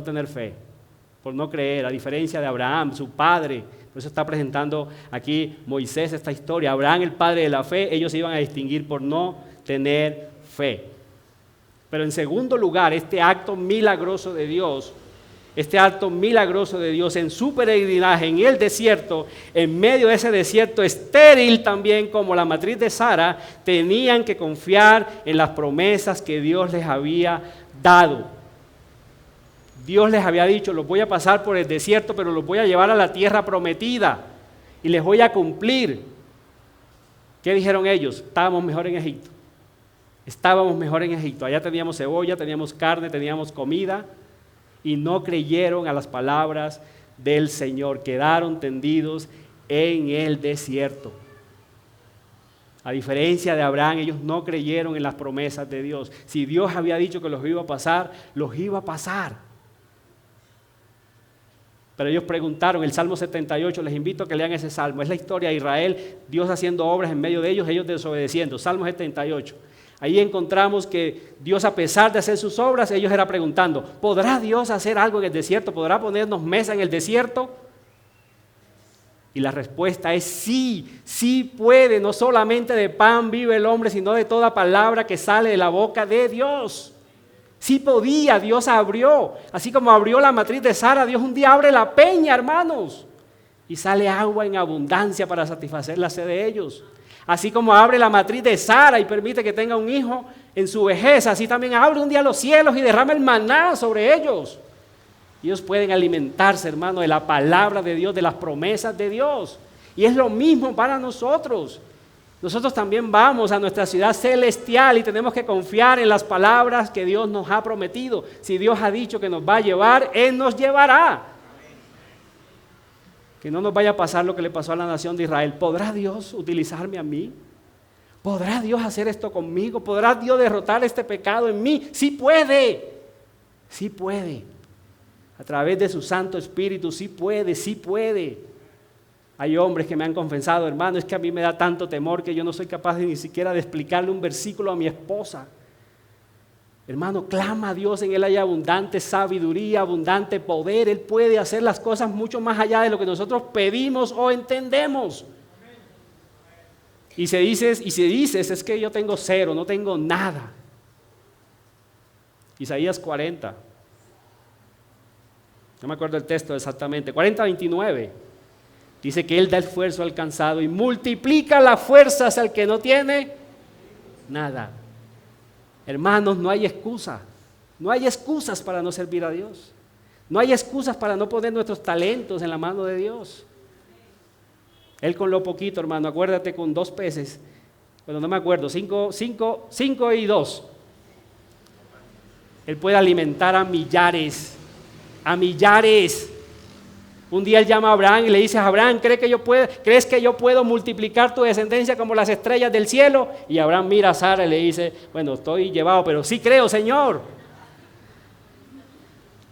tener fe, por no creer, a diferencia de Abraham, su padre. Por eso está presentando aquí Moisés esta historia. Abraham, el padre de la fe, ellos se iban a distinguir por no tener fe. Pero en segundo lugar, este acto milagroso de Dios en su peregrinaje en el desierto, en medio de ese desierto estéril también como la matriz de Sara, tenían que confiar en las promesas que Dios les había dado. Dios les había dicho: los voy a pasar por el desierto, pero los voy a llevar a la tierra prometida y les voy a cumplir. ¿Qué dijeron ellos? Estábamos mejor en Egipto. Estábamos mejor en Egipto. Allá teníamos cebolla, teníamos carne, teníamos comida. Y no creyeron a las palabras del Señor. Quedaron tendidos en el desierto. A diferencia de Abraham, ellos no creyeron en las promesas de Dios. Si Dios había dicho que los iba a pasar, los iba a pasar. Pero ellos preguntaron, el Salmo 78, les invito a que lean ese salmo. Es la historia de Israel, Dios haciendo obras en medio de ellos, ellos desobedeciendo. Salmo 78. Ahí encontramos que Dios, a pesar de hacer sus obras, ellos eran preguntando, ¿podrá Dios hacer algo en el desierto? ¿Podrá ponernos mesa en el desierto? Y la respuesta es sí, sí puede. No solamente de pan vive el hombre, sino de toda palabra que sale de la boca de Dios. Sí podía, Dios abrió. Así como abrió la matriz de Sara, Dios un día abre la peña, hermanos. Y sale agua en abundancia para satisfacer la sed de ellos. Así como abre la matriz de Sara y permite que tenga un hijo en su vejez, así también abre un día los cielos y derrama el maná sobre ellos. Ellos pueden alimentarse, hermano, de la palabra de Dios, de las promesas de Dios. Y es lo mismo para nosotros. Nosotros también vamos a nuestra ciudad celestial y tenemos que confiar en las palabras que Dios nos ha prometido. Si Dios ha dicho que nos va a llevar, Él nos llevará. Que no nos vaya a pasar lo que le pasó a la nación de Israel. ¿Podrá Dios utilizarme a mí? ¿Podrá Dios hacer esto conmigo? ¿Podrá Dios derrotar este pecado en mí? Sí puede. Sí puede. A través de su Santo Espíritu, sí puede, sí puede. Hay hombres que me han confesado, hermano, es que a mí me da tanto temor que yo no soy capaz ni siquiera de explicarle un versículo a mi esposa. Hermano, clama a Dios, en Él hay abundante sabiduría, abundante poder. Él puede hacer las cosas mucho más allá de lo que nosotros pedimos o entendemos. Y si dices, es que yo tengo cero, no tengo nada. Isaías 40. No me acuerdo el texto exactamente. 40:29. Dice que Él da esfuerzo al cansado y multiplica las fuerzas al que no tiene nada. Hermanos, no hay excusa. No hay excusas para no servir a Dios. No hay excusas para no poner nuestros talentos en la mano de Dios. Él con lo poquito, hermano, acuérdate, con 2 peces. Bueno, no me acuerdo, 5 y 2. Él puede alimentar a millares. A millares. Un día Él llama a Abraham y le dice: Abraham, ¿crees que yo puedo multiplicar tu descendencia como las estrellas del cielo? Y Abraham mira a Sara y le dice: bueno, estoy llevado, pero sí creo, Señor.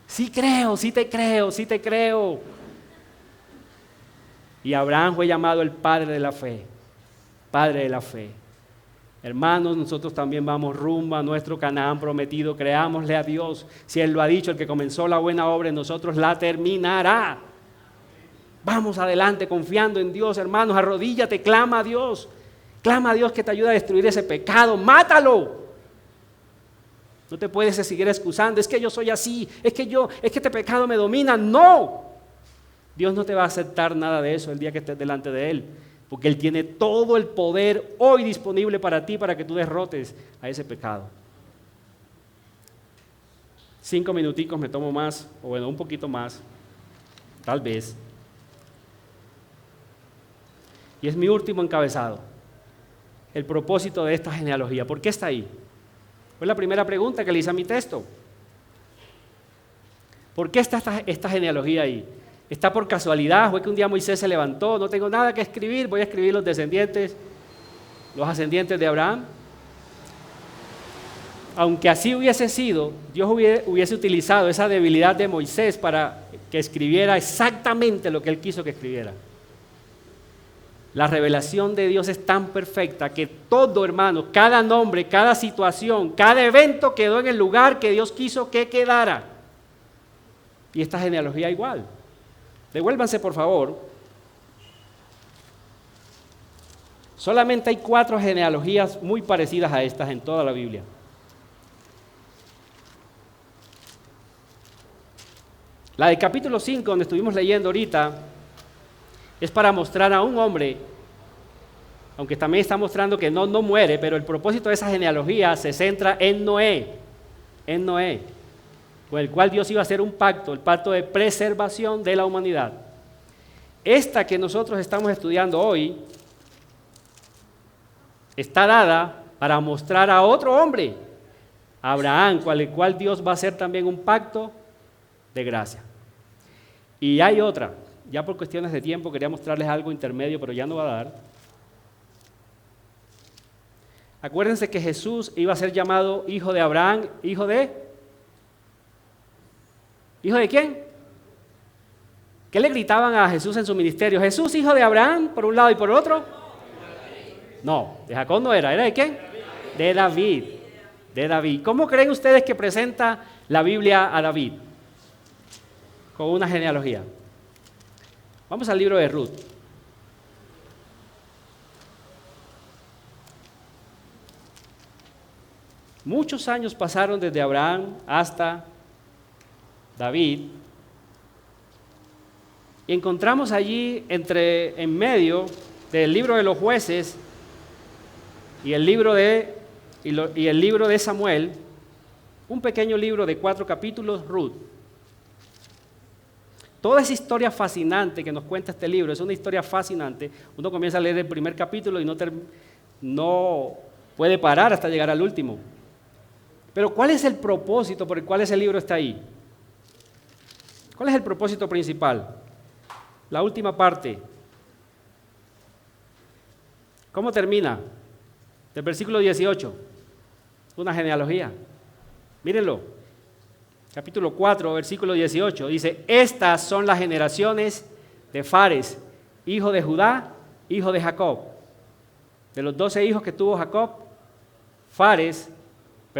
Sí creo, sí te creo, sí te creo. Y Abraham fue llamado el padre de la fe. Padre de la fe. Hermanos, nosotros también vamos rumbo a nuestro Canaán prometido. Creámosle a Dios. Si Él lo ha dicho, el que comenzó la buena obra en nosotros la terminará. Vamos adelante confiando en Dios, hermanos. Arrodíllate, clama a Dios. Clama a Dios que te ayude a destruir ese pecado. ¡Mátalo! No te puedes seguir excusando. Es que yo soy así. Es que este pecado me domina. ¡No! Dios no te va a aceptar nada de eso el día que estés delante de Él. Porque Él tiene todo el poder hoy disponible para ti, para que tú derrotes a ese pecado. 5 minuticos me tomo más, o bueno, un poquito más, tal vez. Y es mi último encabezado. El propósito de esta genealogía. ¿Por qué está ahí? Fue la primera pregunta que le hice a mi texto. ¿Por qué está esta genealogía ahí? ¿Está por casualidad? ¿Fue que un día Moisés se levantó? No tengo nada que escribir, voy a escribir los ascendientes de Abraham. Aunque así hubiese sido, Dios hubiese utilizado esa debilidad de Moisés para que escribiera exactamente lo que Él quiso que escribiera. La revelación de Dios es tan perfecta que todo, hermano, cada nombre, cada situación, cada evento quedó en el lugar que Dios quiso que quedara. Y esta genealogía igual. Devuélvanse, por favor. Solamente hay 4 genealogías muy parecidas a estas en toda la Biblia. La del capítulo 5, donde estuvimos leyendo ahorita, es para mostrar a un hombre, aunque también está mostrando que no muere, pero el propósito de esa genealogía se centra en Noé, con el cual Dios iba a hacer un pacto, el pacto de preservación de la humanidad. Esta que nosotros estamos estudiando hoy está dada para mostrar a otro hombre, a Abraham, con el cual Dios va a hacer también un pacto de gracia. Y hay otra, ya por cuestiones de tiempo quería mostrarles algo intermedio, pero ya no va a dar. Acuérdense que Jesús iba a ser llamado hijo de Abraham, ¿hijo de quién? ¿Qué le gritaban a Jesús en su ministerio? Jesús, hijo de Abraham, por un lado y por el otro. No, de Jacob no era, ¿era de quién? De David, de David. ¿Cómo creen ustedes que presenta la Biblia a David? Con una genealogía. Vamos al libro de Ruth. Muchos años pasaron desde Abraham hasta David. Y encontramos allí en medio del libro de los jueces y el libro de Samuel, un pequeño libro de 4 capítulos, Ruth. Toda esa historia fascinante que nos cuenta este libro es una historia fascinante. Uno comienza a leer el primer capítulo y no puede parar hasta llegar al último. Pero ¿cuál es el propósito por el cual ese libro está ahí? ¿Cuál es el propósito principal? La última parte. ¿Cómo termina? Del versículo 18. Una genealogía. Mírenlo. Capítulo 4, versículo 18. Dice, estas son las generaciones de Fares, hijo de Judá, hijo de Jacob. De los 12 hijos que tuvo Jacob,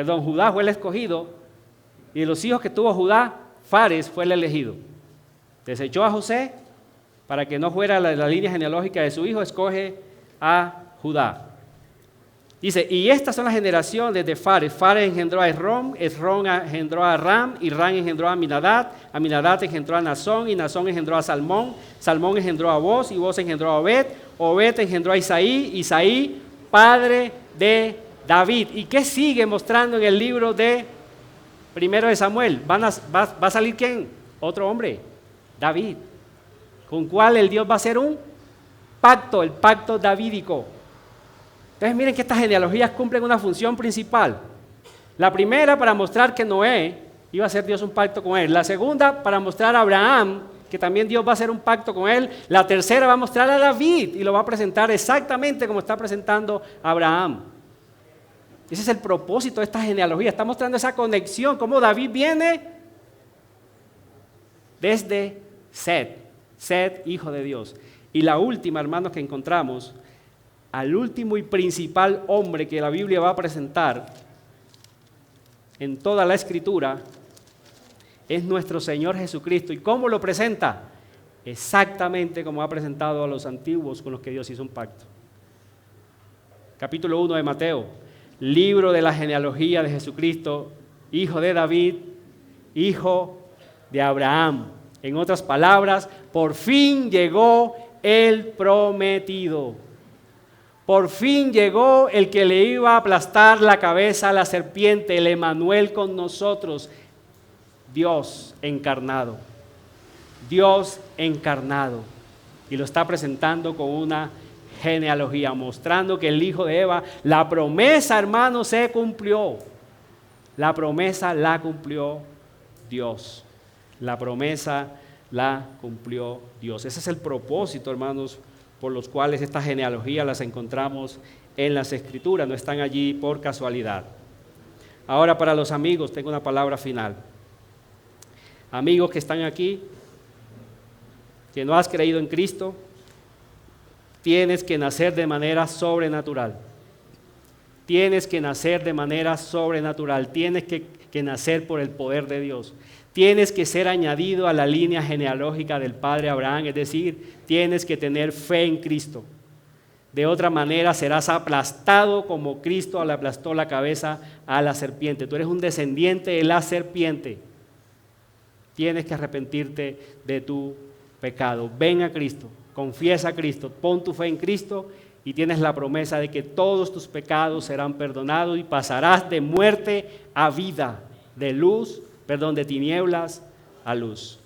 Judá fue el escogido, y de los hijos que tuvo Judá, Fares fue el elegido. Desechó a José para que no fuera la línea genealógica de su hijo, escoge a Judá. Dice, y estas son las generaciones de Fares. Fares engendró a Esrom engendró a Ram, y Ram engendró a Aminadab, Aminadab engendró a Nazón, y Nazón engendró a Salmón, Salmón engendró a Boz, y Boz engendró a Obed, Obed engendró a Isaí, Isaí, padre de David. ¿Y qué sigue mostrando en el libro de Primero de Samuel? ¿Va a salir quién? Otro hombre, David, con cual el Dios va a hacer un pacto, el pacto davídico. Entonces miren que estas genealogías cumplen una función principal. La primera, para mostrar que Noé iba a hacer Dios un pacto con él. La segunda, para mostrar a Abraham que también Dios va a hacer un pacto con él. La tercera, va a mostrar a David y lo va a presentar exactamente como está presentando a Abraham. Ese es el propósito de esta genealogía. Está mostrando esa conexión, cómo David viene desde Set, hijo de Dios. Y la última, hermanos, que encontramos, al último y principal hombre que la Biblia va a presentar en toda la Escritura, es nuestro Señor Jesucristo. ¿Y cómo lo presenta? Exactamente como ha presentado a los antiguos con los que Dios hizo un pacto. Capítulo 1 de Mateo, libro de la genealogía de Jesucristo, hijo de David, hijo de Abraham. En otras palabras, por fin llegó el prometido. Por fin llegó el que le iba a aplastar la cabeza a la serpiente, el Emanuel con nosotros, Dios encarnado. Dios encarnado. Y lo está presentando con una genealogía, mostrando que el hijo de Eva, la promesa, hermano, se cumplió. La promesa la cumplió Dios. La promesa la cumplió Dios. Ese es el propósito, hermanos, por los cuales estas genealogías las encontramos en las Escrituras, no están allí por casualidad. Ahora, para los amigos, tengo una palabra final. Amigos que están aquí, que no has creído en Cristo, tienes que nacer de manera sobrenatural. Tienes que nacer de manera sobrenatural. Tienes que nacer por el poder de Dios. Tienes que ser añadido a la línea genealógica del padre Abraham, es decir, tienes que tener fe en Cristo. De otra manera serás aplastado como Cristo le aplastó la cabeza a la serpiente. Tú eres un descendiente de la serpiente. Tienes que arrepentirte de tu pecado. Ven a Cristo, confiesa a Cristo, pon tu fe en Cristo y tienes la promesa de que todos tus pecados serán perdonados y pasarás de muerte a vida, de tinieblas a luz.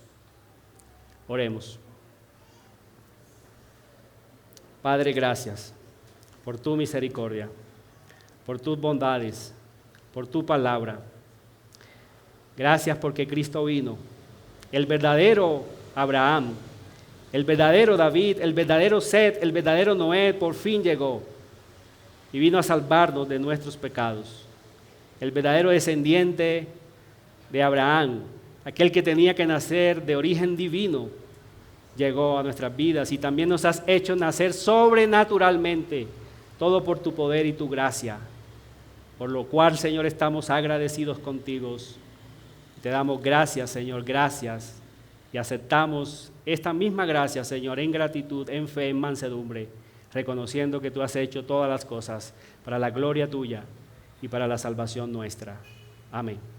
Oremos. Padre, gracias. por tu misericordia, por tus bondades, por tu palabra. Gracias porque Cristo vino, el verdadero Abraham, el verdadero David, el verdadero Set, el verdadero Noé, por fin llegó y vino a salvarnos de nuestros pecados. El verdadero descendiente de Abraham, aquel que tenía que nacer de origen divino, llegó a nuestras vidas y también nos has hecho nacer sobrenaturalmente, todo por tu poder y tu gracia, por lo cual, Señor, estamos agradecidos contigo. Te damos gracias, Señor, gracias, y aceptamos esta misma gracia, Señor, en gratitud, en fe, en mansedumbre, reconociendo que tú has hecho todas las cosas para la gloria tuya y para la salvación nuestra. Amén.